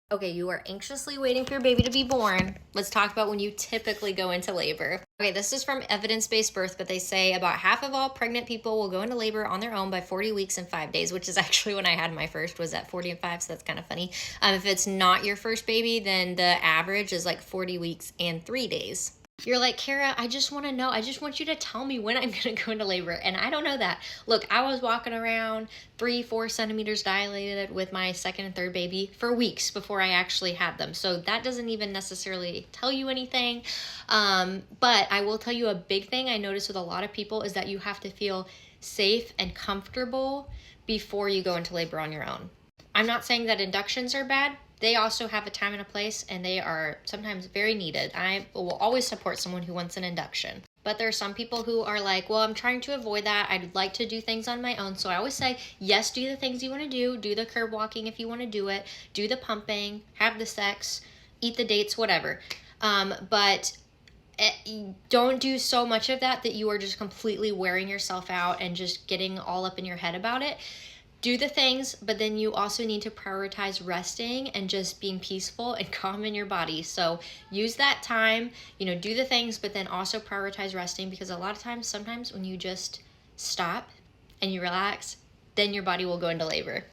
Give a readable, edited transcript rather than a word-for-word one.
Okay, you are anxiously waiting for your baby to be born. Let's talk about when you typically go into labor. Okay, this is from Evidence-Based Birth, but they say about half of all pregnant people will go into labor on their own by 40 weeks and 5 days, which is actually when I had my first, was at 40 and 5, so that's kind of funny. If it's not your first baby, then the average is like 40 weeks and 3 days. You're like, Kara, I just want to know. I just want you to tell me when I'm going to go into labor. And I don't know that. Look, I was walking around 3-4 centimeters dilated with my second and third baby for weeks before I actually had them. So that doesn't even necessarily tell you anything. But I will tell you a big thing I notice with a lot of people is that you have to feel safe and comfortable before you go into labor on your own. I'm not saying that inductions are bad. They also have a time and a place, and they are sometimes very needed. I will always support someone who wants an induction. But there are some people who are like, well, I'm trying to avoid that. I'd like to do things on my own. So I always say, yes, do the things you want to do the curb walking if you want to do it, do the pumping, have the sex, eat the dates, whatever. But don't do so much of that you are just completely wearing yourself out and just getting all up in your head about it. Do the things, but then you also need to prioritize resting and just being peaceful and calm in your body. So use that time, do the things, but then also prioritize resting, because a lot of times, sometimes when you just stop and you relax, then your body will go into labor.